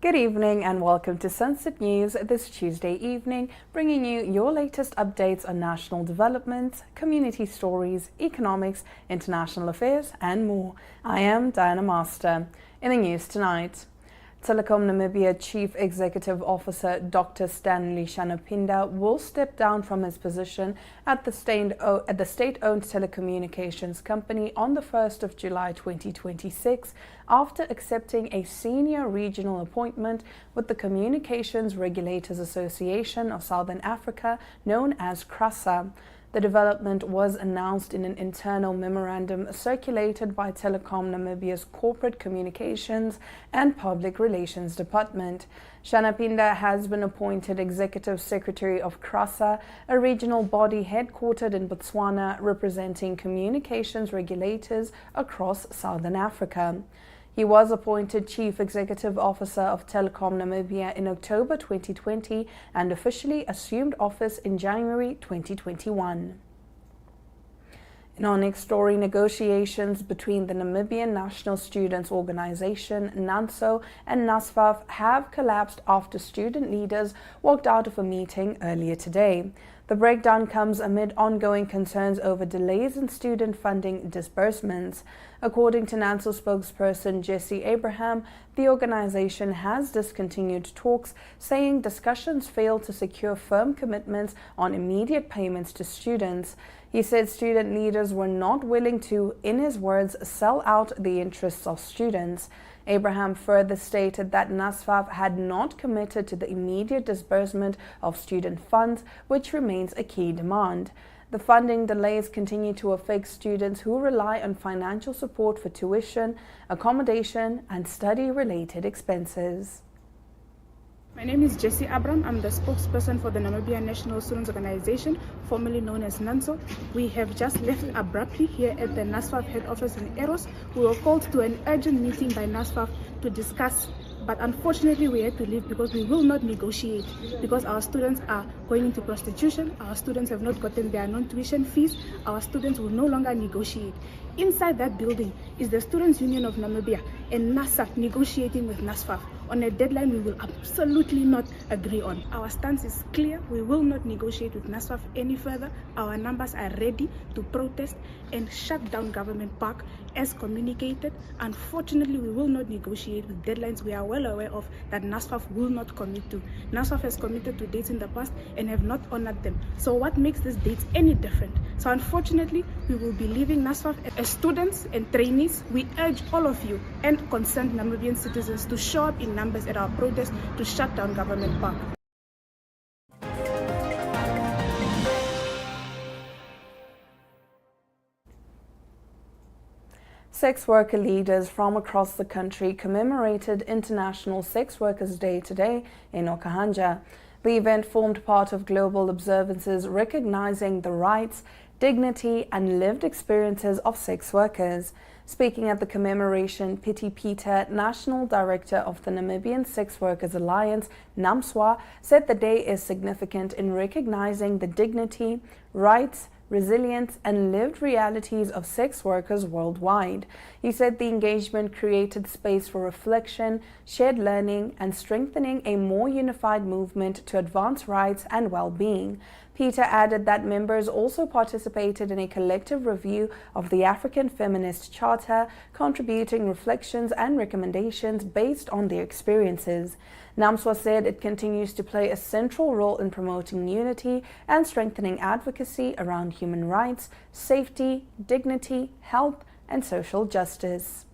Good evening and welcome to Sunset News this Tuesday evening, bringing you your latest updates on national developments, community stories, economics, international affairs and more. I am Diana Master. In the news tonight, Telecom Namibia Chief Executive Officer Dr. Stanley Shanapinda will step down from his position at the state-owned telecommunications company on the 1st of July 2026 after accepting a senior regional appointment with the Communications Regulators Association of Southern Africa, known as CRASA. The development was announced in an internal memorandum circulated by Telecom Namibia's Corporate Communications and Public Relations Department. Shanapinda has been appointed Executive Secretary of CRASA, a regional body headquartered in Botswana representing communications regulators across Southern Africa. He was appointed Chief Executive Officer of Telecom Namibia in October 2020 and officially assumed office in January 2021. In our next story, negotiations between the Namibian National Students Organization, NANSO, and NSFAF have collapsed after student leaders walked out of a meeting earlier today. The breakdown comes amid ongoing concerns over delays in student funding disbursements. According to NANSO spokesperson Jesse Abraham, the organization has discontinued talks, saying discussions failed to secure firm commitments on immediate payments to students. He said student leaders were not willing to, in his words, sell out the interests of students. Abraham further stated that NSFAF had not committed to the immediate disbursement of student funds, which remains a key demand. The funding delays continue to affect students who rely on financial support for tuition, accommodation, and study-related expenses. My name is Jesse Abraham. I'm the spokesperson for the Namibian National Students Organization, formerly known as NANSO. We have just left abruptly here at the NSFAF head office in Eros. We were called to an urgent meeting by NSFAF to discuss, but unfortunately we had to leave because we will not negotiate, because our students are going into prostitution, our students have not gotten their non-tuition fees, our students will no longer negotiate. Inside that building is the Students' Union of Namibia and NASA negotiating with NSFAF on a deadline we will absolutely not agree on. Our stance is clear. We will not negotiate with NSFAF any further. Our numbers are ready to protest and shut down Government Park as communicated. Unfortunately, we will not negotiate with deadlines we are well aware of that NSFAF will not commit to. NSFAF has committed to dates in the past and have not honored them. So what makes these dates any different? So unfortunately, we will be leaving NSFAF. As students and trainees, we urge all of you and concerned Namibian citizens to show up in numbers at our protest to shut down Government Park. Sex worker leaders from across the country commemorated International Sex Workers Day today in Okahanja. The event formed part of global observances recognizing the rights, dignity and lived experiences of sex workers. Speaking at the commemoration, Pity Peter, National Director of the Namibian Sex Workers Alliance, NAMSWA, said the day is significant in recognizing the dignity, rights, resilience and lived realities of sex workers worldwide. He said the engagement created space for reflection, shared learning and strengthening a more unified movement to advance rights and well-being. Peter added that members also participated in a collective review of the African Feminist Charter, contributing reflections and recommendations based on their experiences. NAMSWA said it continues to play a central role in promoting unity and strengthening advocacy around human rights, safety, dignity, health, and social justice.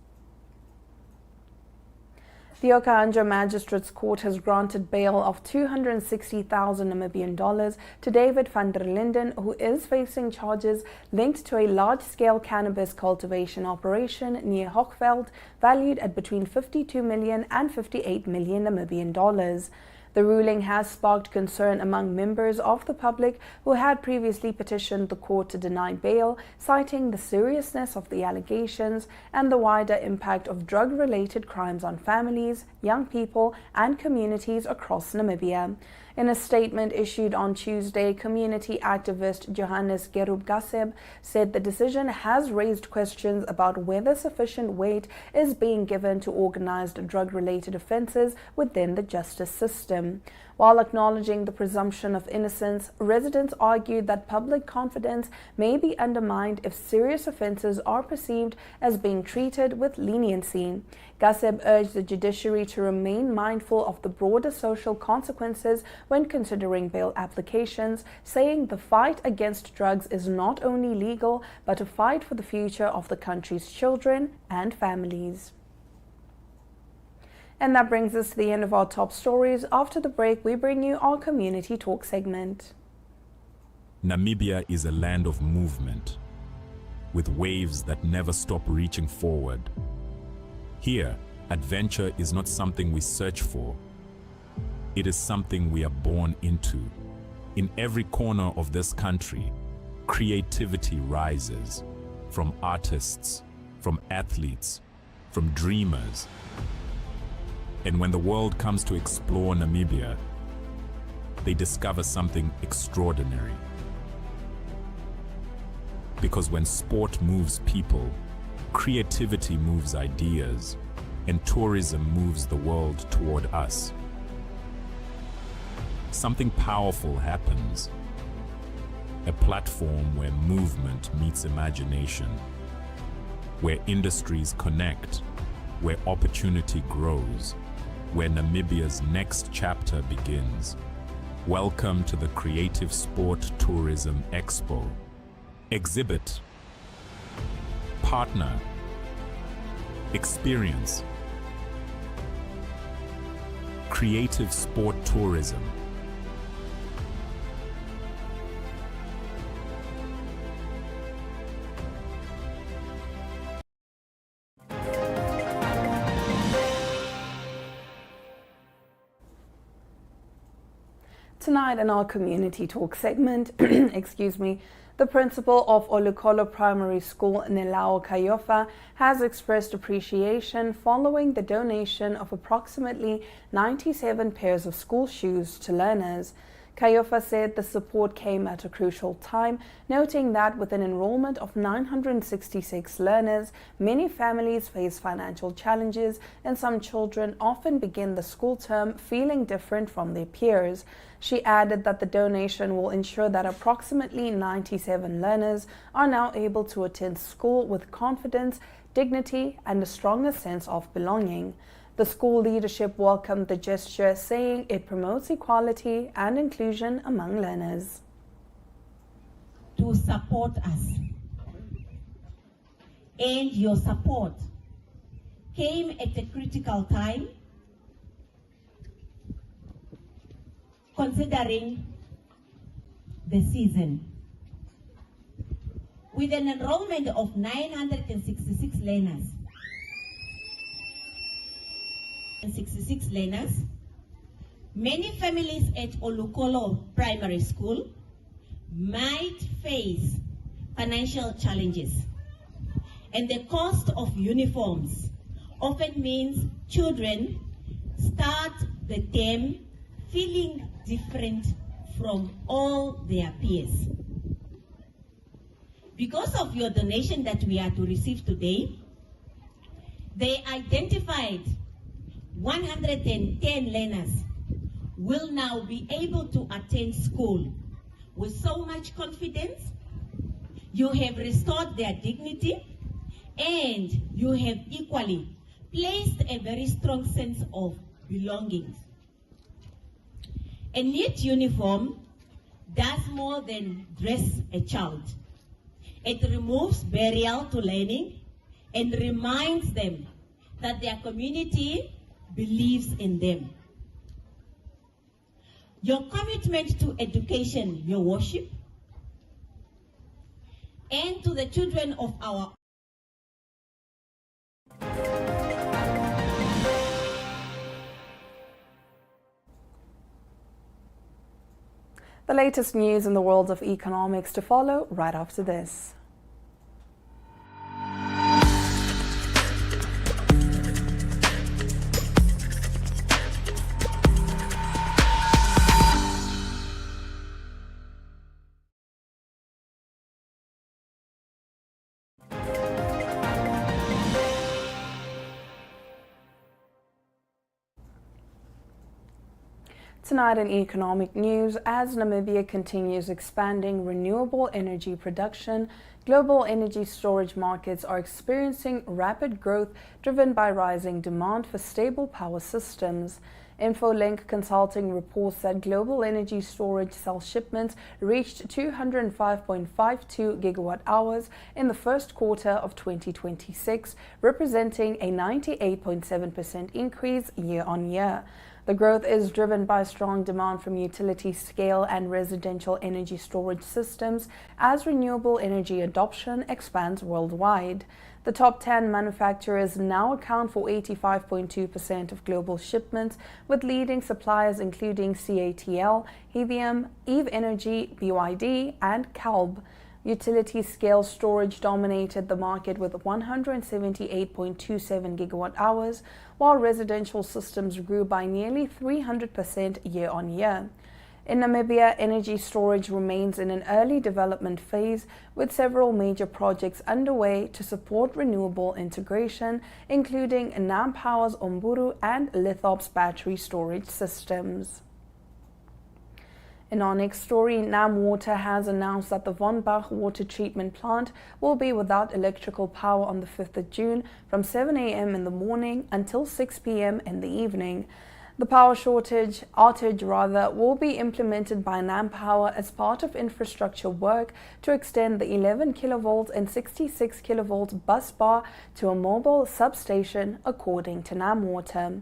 The Okahanja Magistrates Court has granted bail of $260,000 Namibian dollars to David van der Linden, who is facing charges linked to a large-scale cannabis cultivation operation near Hochveld, valued at between 52 million and 58 million Namibian dollars. The ruling has sparked concern among members of the public who had previously petitioned the court to deny bail, citing the seriousness of the allegations and the wider impact of drug-related crimes on families, young people, and communities across Namibia. In a statement issued on Tuesday, community activist Johannes Gerub Gaseb said the decision has raised questions about whether sufficient weight is being given to organized drug-related offenses within the justice system. While acknowledging the presumption of innocence, residents argued that public confidence may be undermined if serious offenses are perceived as being treated with leniency. Gaseb urged the judiciary to remain mindful of the broader social consequences when considering bail applications, saying the fight against drugs is not only legal, but a fight for the future of the country's children and families. And that brings us to the end of our top stories. After the break, we bring you our Community Talk segment. Namibia is a land of movement, with waves that never stop reaching forward. Here, adventure is not something we search for. It is something we are born into. In every corner of this country, creativity rises, from artists, from athletes, from dreamers. And when the world comes to explore Namibia, they discover something extraordinary. Because when sport moves people, creativity moves ideas, and tourism moves the world toward us. Something powerful happens. A platform where movement meets imagination, where industries connect, where opportunity grows, where Namibia's next chapter begins. Welcome to the Creative Sport Tourism Expo. Exhibit, partner, experience. Creative Sport Tourism. Tonight in our Community Talk segment, the principal of Olukolo Primary School, Nelao Kayofa, has expressed appreciation following the donation of approximately 97 pairs of school shoes to learners. Kayofa said the support came at a crucial time, noting that with an enrollment of 966 learners, many families face financial challenges and some children often begin the school term feeling different from their peers. She added that the donation will ensure that approximately 97 learners are now able to attend school with confidence, dignity, and a stronger sense of belonging. The school leadership welcomed the gesture, saying it promotes equality and inclusion among learners. To support us, and your support came at a critical time, considering the season. With an enrollment of 966 learners, many families at Olukolo Primary School might face financial challenges, and the cost of uniforms often means children start the term feeling different from all their peers. Because of your donation that we are to receive today, they identified 110 learners will now be able to attend school with so much confidence. You have restored their dignity, and you have equally placed a very strong sense of belonging. A neat uniform does more than dress a child. It removes barrier to learning and reminds them that their community believes in them. Your commitment to education, your worship, and to the children of our The latest news in the world of economics to follow right after this. Tonight in economic news, as Namibia continues expanding renewable energy production, global energy storage markets are experiencing rapid growth driven by rising demand for stable power systems. InfoLink Consulting reports that global energy storage cell shipments reached 205.52 gigawatt hours in the first quarter of 2026, representing a 98.7% increase year-on-year. The growth is driven by strong demand from utility-scale and residential energy storage systems as renewable energy adoption expands worldwide. The top 10 manufacturers now account for 85.2% of global shipments, with leading suppliers including CATL, Lithium, Eve Energy, BYD, and Calb. Utility-scale storage dominated the market with 178.27 gigawatt hours, while residential systems grew by nearly 300% year-on-year. In Namibia, energy storage remains in an early development phase, with several major projects underway to support renewable integration, including Nampower's Umburu and Lithop's battery storage systems. In our next story, NamWater has announced that the Von Bach water treatment plant will be without electrical power on the 5th of June from 7 a.m. in the morning until 6 p.m. in the evening. The power outage will be implemented by NamPower as part of infrastructure work to extend the 11 kilovolt and 66 kilovolt bus bar to a mobile substation, according to NamWater.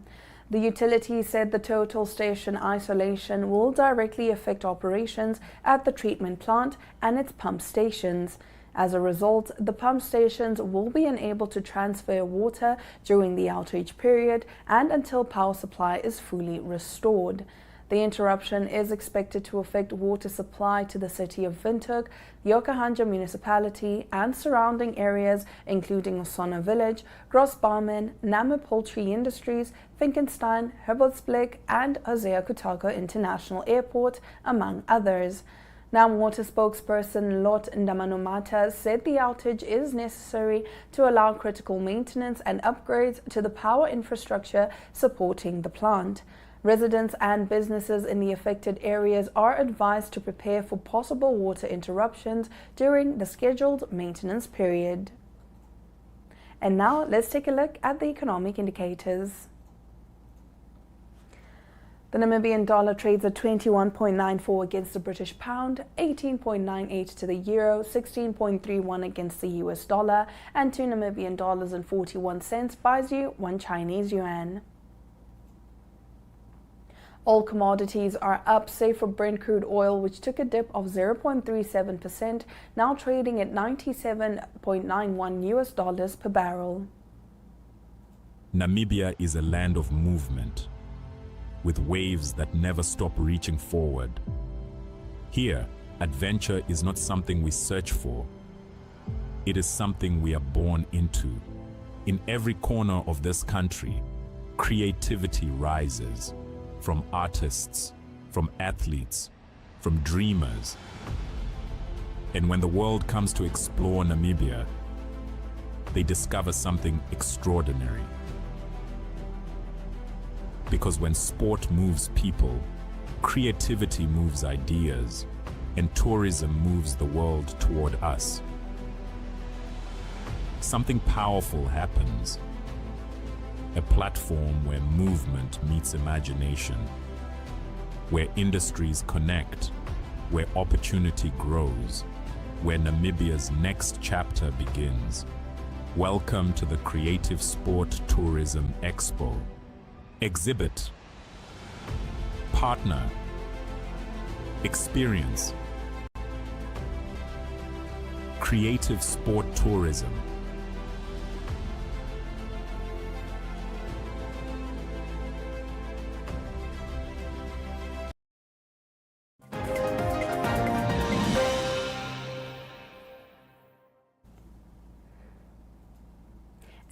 The utility said the total station isolation will directly affect operations at the treatment plant and its pump stations. As a result, the pump stations will be unable to transfer water during the outage period and until power supply is fully restored. The interruption is expected to affect water supply to the city of Windhoek, the Okahandja municipality, and surrounding areas including Osona Village, Grossbarmen, Name Poultry Industries, Finkenstein, Herbertsblik, and Hosea Kutako International Airport, among others. NamWater spokesperson Lot Ndamanomata said the outage is necessary to allow critical maintenance and upgrades to the power infrastructure supporting the plant. Residents and businesses in the affected areas are advised to prepare for possible water interruptions during the scheduled maintenance period. And now let's take a look at the economic indicators. The Namibian dollar trades at 21.94 against the British pound, 18.98 to the euro, 16.31 against the US dollar, and 2 Namibian dollars and 41 cents buys you 1 Chinese yuan. All commodities are up, save for Brent crude oil, which took a dip of 0.37%, now trading at $97.91 per barrel. Namibia is a land of movement, with waves that never stop reaching forward. Here, adventure is not something we search for. It is something we are born into. In every corner of this country, creativity rises. From artists, from athletes, from dreamers. And when the world comes to explore Namibia, they discover something extraordinary. Because when sport moves people, creativity moves ideas, and tourism moves the world toward us. Something powerful happens. A platform where movement meets imagination, where industries connect, where opportunity grows, where Namibia's next chapter begins. Welcome to the Creative Sport Tourism Expo. Exhibit, partner, experience. Creative Sport Tourism.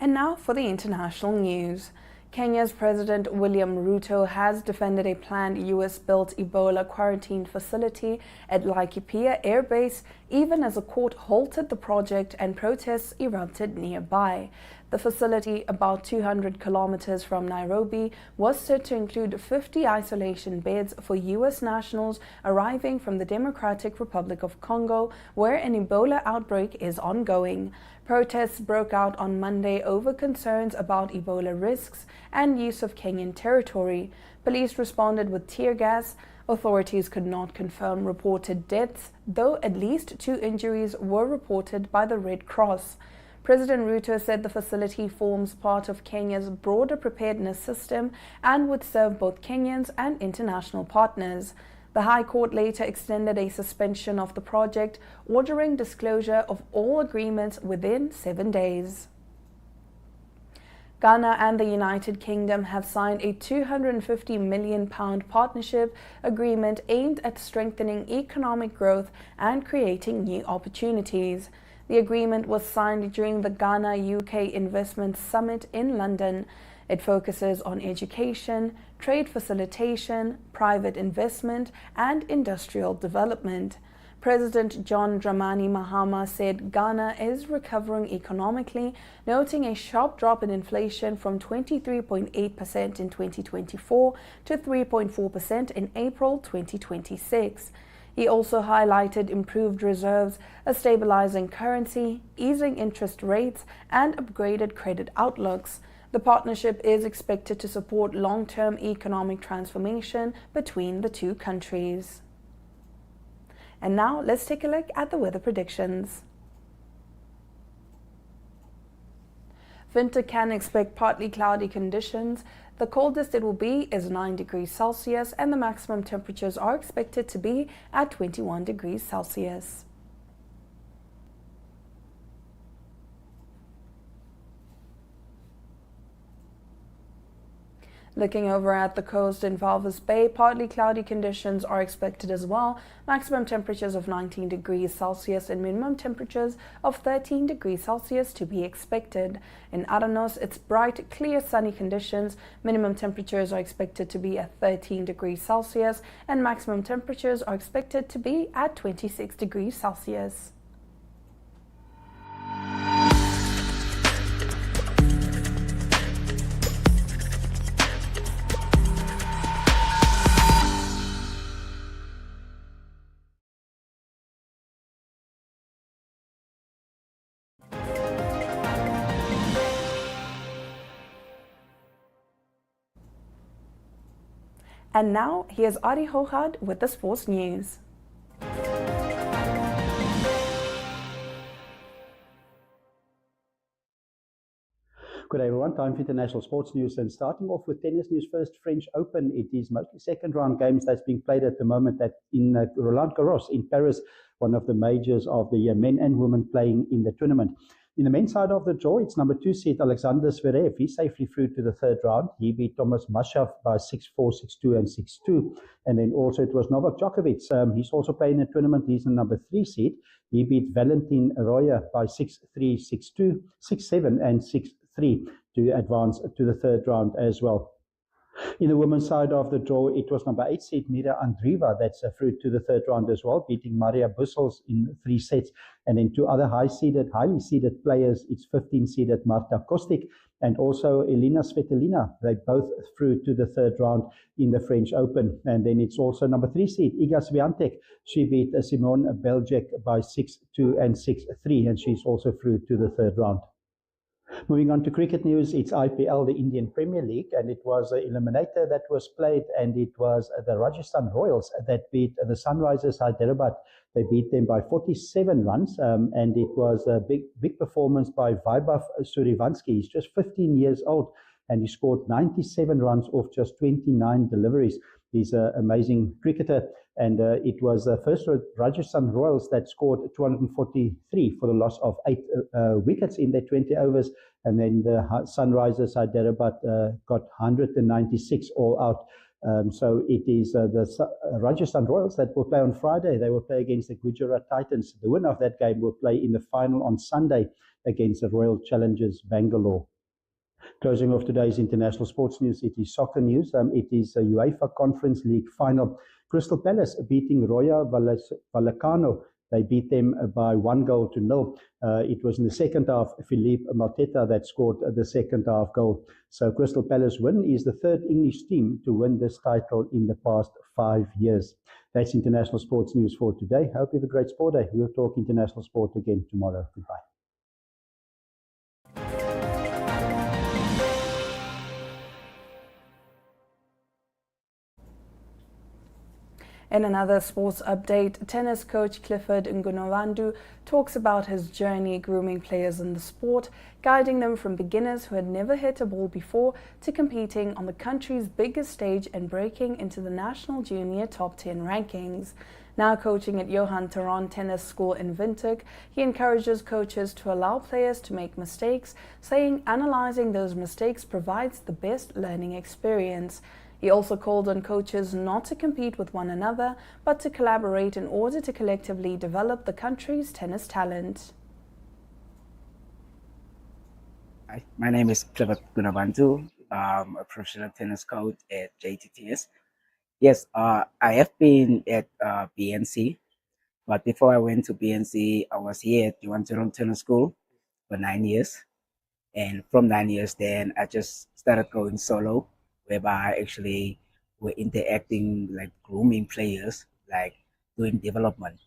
And now for the international news. Kenya's President William Ruto has defended a planned US-built Ebola quarantine facility at Laikipia Air Base, even as a court halted the project and protests erupted nearby. The facility, about 200 kilometers from Nairobi, was said to include 50 isolation beds for US nationals arriving from the Democratic Republic of Congo, where an Ebola outbreak is ongoing. Protests broke out on Monday over concerns about Ebola risks and use of Kenyan territory. Police responded with tear gas. Authorities could not confirm reported deaths, though at least 2 injuries were reported by the Red Cross. President Ruto said the facility forms part of Kenya's broader preparedness system and would serve both Kenyans and international partners. The High Court later extended a suspension of the project, ordering disclosure of all agreements within 7 days. Ghana and the United Kingdom have signed a £250 million partnership agreement aimed at strengthening economic growth and creating new opportunities. The agreement was signed during the Ghana-UK Investment Summit in London. It focuses on education, trade facilitation, private investment, and industrial development. President John Dramani Mahama said Ghana is recovering economically, noting a sharp drop in inflation from 23.8% in 2024 to 3.4% in April 2026. He also highlighted improved reserves, a stabilizing currency, easing interest rates, and upgraded credit outlooks. The partnership is expected to support long-term economic transformation between the two countries. And now let's take a look at the weather predictions. Winter can expect partly cloudy conditions. The coldest it will be is 9 degrees Celsius, and the maximum temperatures are expected to be at 21 degrees Celsius. Looking over at the coast in Walvis Bay, partly cloudy conditions are expected as well. Maximum temperatures of 19 degrees Celsius and minimum temperatures of 13 degrees Celsius to be expected. In Aranos, it's bright, clear, sunny conditions. Minimum temperatures are expected to be at 13 degrees Celsius and maximum temperatures are expected to be at 26 degrees Celsius. And now, here's Adi Hohad with the sports news. Good day everyone, time for international sports news, and starting off with tennis news first. French Open, it is mostly second round games that's being played at the moment in Roland Garros in Paris, one of the majors of the men and women playing in the tournament. In the men's side of the draw, it's number 2 seed Alexander Zverev. He's safely through to the third round. He beat Thomas Mashav by 6-4, 6-2 and 6-2. And then also it was Novak Djokovic. He's also playing the tournament. He's the number 3 seed. He beat Valentin Arroyo by 6-3, 6-2, 6-7 and 6-3 to advance to the third round as well. In the women's side of the draw, it was number 8 seed Mira Andreeva that's through to the third round as well, beating Maria Bussels in 3 sets. And then 2 other highly seeded players, it's 15 seeded Marta Kostic and also Elina Svitolina. They both through to the third round in the French Open. And then it's also number 3 seed Iga Swiatek. She beat Simone Biles by 6-2 and 6-3, and she's also through to the third round. Moving on to cricket news, it's IPL, the Indian Premier League, and it was an eliminator that was played, and it was the Rajasthan Royals that beat the Sunrisers Hyderabad. They beat them by 47 runs, and it was a big performance by Vaibhav Suryavanshi. He's just 15 years old, and he scored 97 runs off just 29 deliveries. He's an amazing cricketer, and it was the first Rajasthan Royals that scored 243 for the loss of 8 wickets in their 20 overs, and then the Sunrisers Hyderabad got 196 all out. So it is the Rajasthan Royals that will play on Friday. They will play against the Gujarat Titans. The winner of that game will play in the final on Sunday against the Royal Challengers Bangalore. Closing off today's international sports news, it is soccer news. It is a UEFA Conference League final. Crystal Palace beating Rayo Vallecano. They beat them by 1-0. It was in the second half, Philippe Mateta that scored the second half goal. So Crystal Palace win is the third English team to win this title in the past 5 years. That's international sports news for today. Hope you have a great sport day. We'll talk international sport again tomorrow. Goodbye. In another sports update, tennis coach Clifford Ngunavandu talks about his journey grooming players in the sport, guiding them from beginners who had never hit a ball before to competing on the country's biggest stage and breaking into the national junior top 10 rankings. Now coaching at Johan Theron Tennis School in Windhoek, he encourages coaches to allow players to make mistakes, saying analyzing those mistakes provides the best learning experience. He also called on coaches not to compete with one another, but to collaborate in order to collectively develop the country's tennis talent. Hi, my name is Clifford Ngunavandu. I'm a professional tennis coach at JTTS. Yes, I have been at BNC, but before I went to BNC, I was here at Johan Theron Tennis School for 9 years. And from 9 years, then I just started going solo, whereby actually we're interacting, like grooming players, like doing development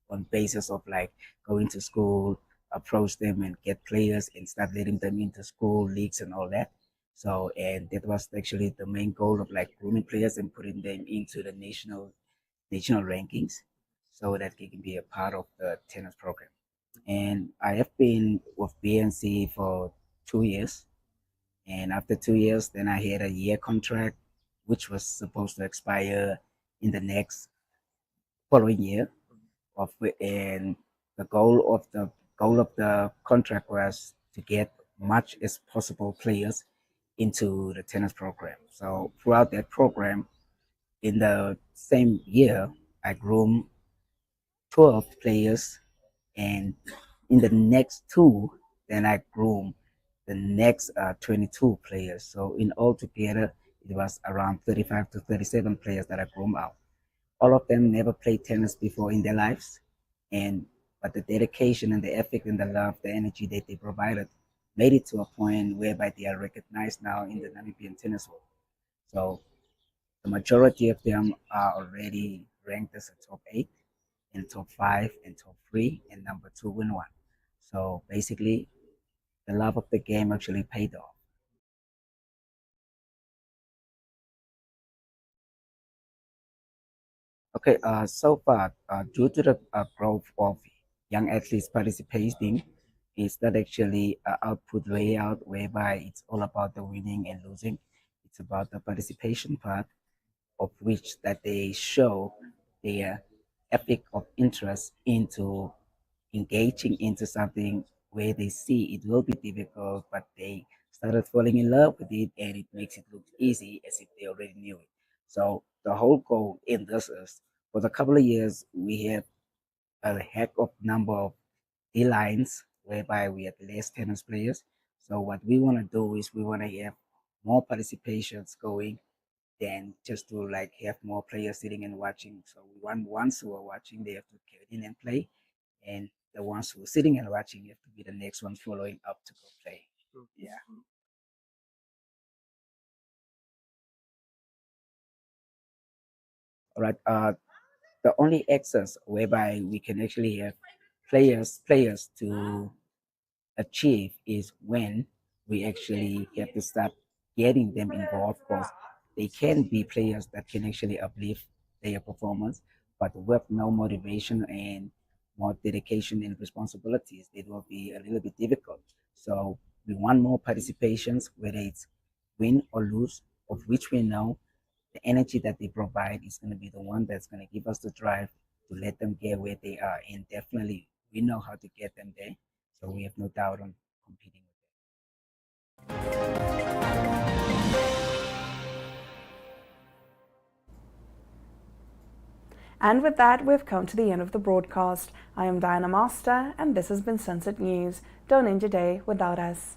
on basis of like going to school, approach them and get players and start letting them into school leagues and all that. So, and that was actually the main goal of like grooming players and putting them into the national rankings so that they can be a part of the tennis program. And I have been with BNC for 2 years. And after 2 years, then I had a year contract, which was supposed to expire in the next following year. And the goal of the contract was to get much as possible players into the tennis program. So throughout that program, in the same year, I groomed 12 players, and in the next 2, then I groomed the next 22 players. So in all together, it was around 35 to 37 players that I groomed out. All of them never played tennis before in their lives, but the dedication and the effort and the love, the energy that they provided made it to a point whereby they are recognized now in the Namibian tennis world. So the majority of them are already ranked as a top 8 and top 5 and top 3 and number 2 and 1. So basically, the love of the game actually paid off. Okay, so far, due to the growth of young athletes participating, is that actually output layout whereby it's all about the winning and losing. It's about the participation part, of which that they show their epic of interest into engaging into something where they see it will be difficult, but they started falling in love with it, and it makes it look easy as if they already knew it. So the whole goal in this is, for a couple of years, we have a heck of number of D-lines whereby we have less tennis players. So what we want to do is we want to have more participations going than just to like have more players sitting and watching. So we want ones who are watching, they have to get in and play, and the ones who are sitting and watching have to be the next ones following up to go play. Yeah. All right. The only access whereby we can actually have players to achieve is when we actually have to start getting them involved, because they can be players that can actually uplift their performance, but with no motivation and more dedication and responsibilities, it will be a little bit difficult. So we want more participations, whether it's win or lose, of which we know the energy that they provide is going to be the one that's going to give us the drive to let them get where they are. And definitely, we know how to get them there. So we have no doubt on competing with them. And with that, we've come to the end of the broadcast. I am Diana Master, and this has been Sunset News. Don't end your day without us.